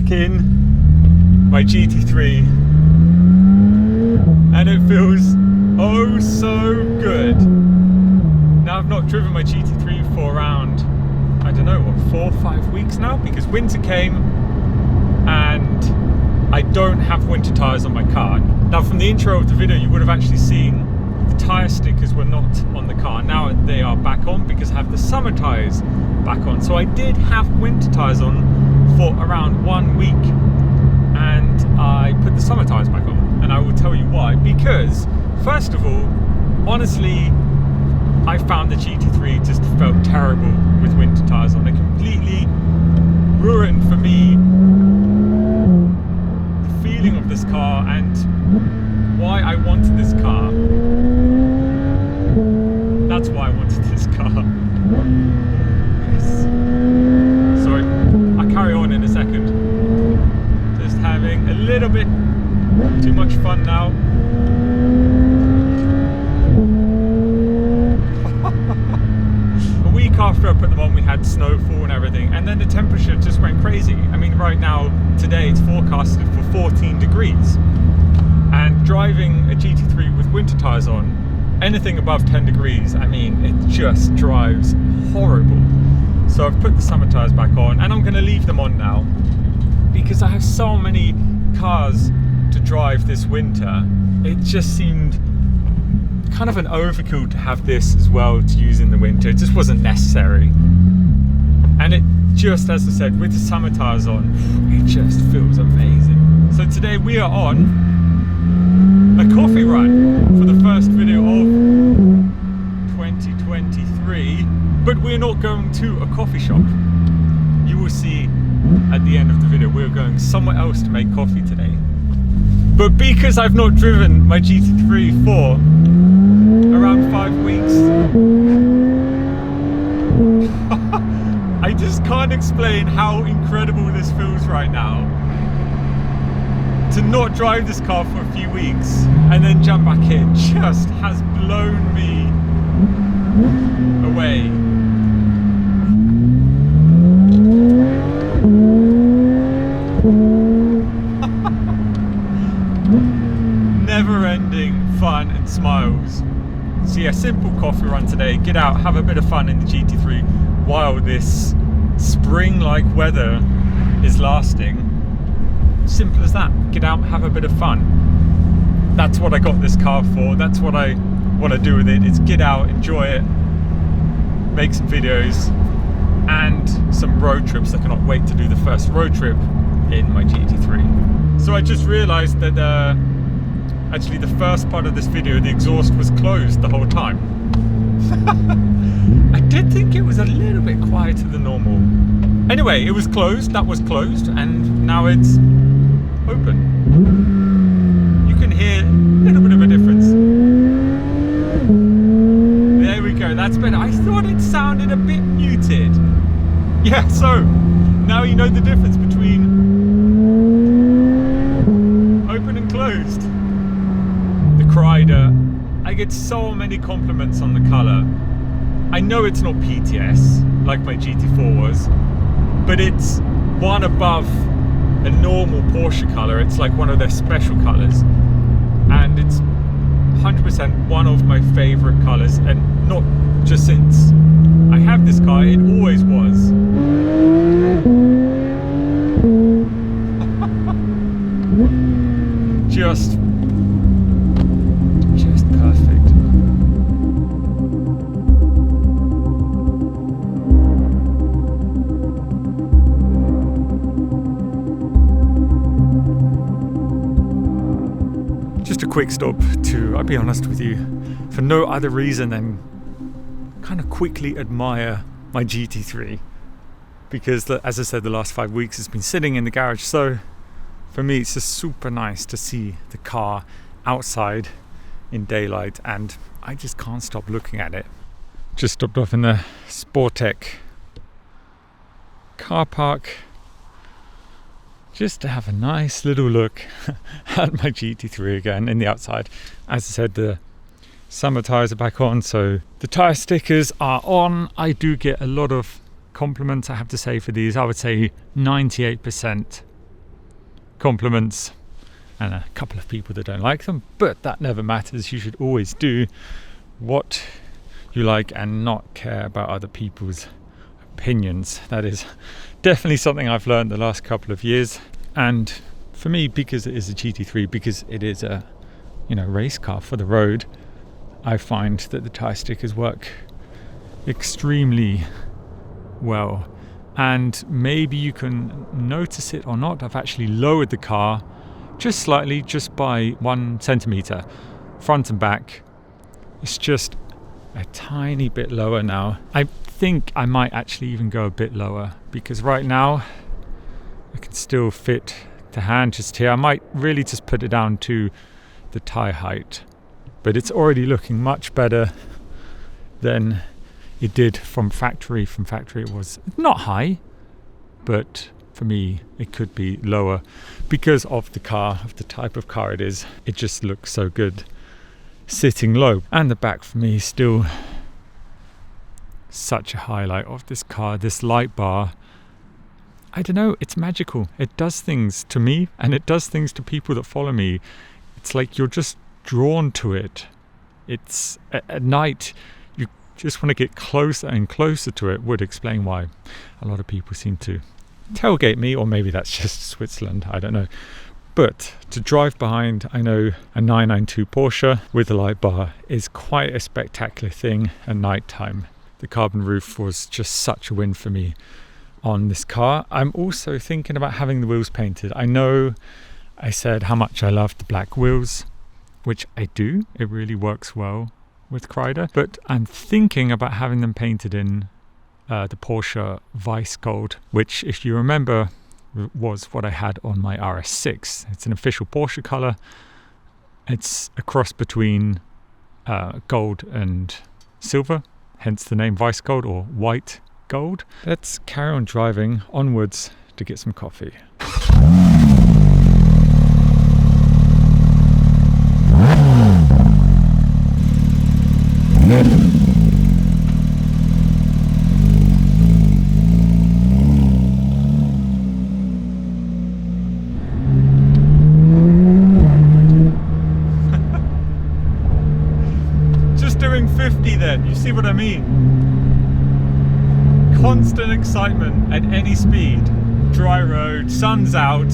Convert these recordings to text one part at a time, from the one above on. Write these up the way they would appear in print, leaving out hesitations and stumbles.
back in my GT3 and it feels oh so good. Now I've not driven my GT3 for around, I don't know, what, 4 or 5 weeks now, because winter came and I don't have winter tyres on my car. Now from the intro of the video you would have actually seen the tyre stickers were not on the car. Now they are back on because I have the summer tyres back on. So I did have winter tyres on for around 1 week and I put the summer tyres back on, and I will tell you why. Because first of all, honestly, I found the GT3 just felt terrible with winter tyres on. It completely ruined for me the feeling of this car and why I wanted this car. That's why I wanted this car. Yes. Sorry, I'll carry on in a second. Just having a little bit too much fun now. A week after I put them on, we had snowfall and everything, and then the temperature just went crazy. I mean, right now, today it's forecasted for 14 degrees. And driving a GT3 with winter tyres on, anything above 10 degrees, I mean, it just drives horrible. So I've put the summer tyres back on, and I'm going to leave them on now because I have so many cars to drive this winter. It just seemed kind of an overkill to have this as well to use in the winter. It just wasn't necessary. And it just, as I said, with the summer tyres on, it just feels amazing. So today we are on a coffee run for the first video of 2023, but we're not going to a coffee shop. You will see at the end of the video we're going somewhere else to make coffee today. But because I've not driven my GT3 for around 5 weeks, I just can't explain how incredible this feels right now. To not drive this car for a few weeks and then jump back in just has blown me away. Never-ending fun and smiles. So yeah, simple coffee run today. Get out, have a bit of fun in the GT3 while this spring-like weather is lasting. Simple as that. Get out, have a bit of fun. That's what I got this car for. That's what I want to do with it. Is get out, enjoy it, make some videos and some road trips. I cannot wait to do the first road trip in my GT3. So I just realized that actually the first part of this video, the exhaust was closed the whole time. I did think it was a little bit quieter than normal. Anyway, it was closed, that was closed, and now it's open. You can hear a little bit of a difference. There we go, that's better. I thought it sounded a bit muted. Yeah, so now you know the difference between open and closed. The Crider, I get so many compliments on the colour. I know it's not PTS like my GT4 was, but it's one above a normal Porsche colour. It's like one of their special colours, and it's 100% one of my favourite colours, and not just since I have this car, it always was. just perfect. Just a quick stop to, I'll be honest with you, for no other reason than kind of quickly admire my GT3, because as I said, the last 5 weeks it's been sitting in the garage, so for me it's just super nice to see the car outside in daylight, and I just can't stop looking at it. Just stopped off in the Sportec car park just to have a nice little look at my GT3 again in the outside. As I said, the summer tyres are back on, so the tyre stickers are on. I do get a lot of compliments, I have to say, for these. I would say 98% compliments and a couple of people that don't like them, but that never matters. You should always do what you like and not care about other people's opinions. That is definitely something I've learned the last couple of years. And for me, because it is a GT3, because it is a race car for the road, I find that the tyre stickers work extremely well. And maybe you can notice it or not, I've actually lowered the car just slightly, just by 1 centimeter, front and back. It's just a tiny bit lower now. I think I might actually even go a bit lower, because right now I can still fit the hand just here. I might really just put it down to the tyre height, but it's already looking much better than it did from factory. From factory it was not high, but for me it could be lower because of the car, of the type of car it is. It just looks so good sitting low. And the back for me is still such a highlight of this car. This light bar, I don't know, it's magical. It does things to me and it does things to people that follow me. It's like you're just drawn to it. It's at night you just want to get closer and closer to it. Would explain why a lot of people seem to tailgate me, or maybe that's just Switzerland, I don't know. But to drive behind, I know a 992 Porsche with a light bar is quite a spectacular thing at night time. The carbon roof was just such a win for me on this car. I'm also thinking about having the wheels painted. I know I said how much I love the black wheels, which I do. It really works well with Kreider, but I'm thinking about having them painted in the Porsche Vice Gold, which, if you remember, was what I had on my RS6. It's an official Porsche color. It's a cross between gold and silver, hence the name Vice Gold or white gold. Let's carry on driving onwards to get some coffee. Just doing 50 then, you see what I mean? Constant excitement at any speed. Dry road, sun's out,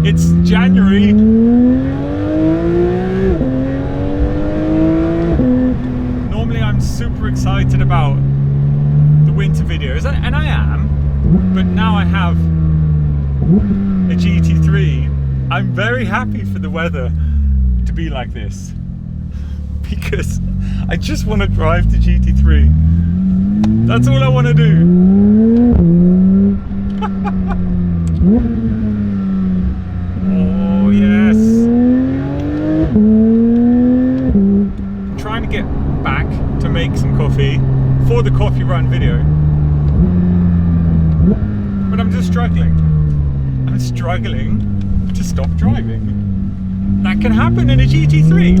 it's January. Normally I'm super excited about the winter videos, and I am, but now I have a GT3. I'm very happy for the weather to be like this, because I just want to drive the GT3. That's all I want to do. Oh yes. I'm trying to get back to make some coffee for the coffee run video, but I'm just struggling. I'm struggling to stop driving. That can happen in a GT3.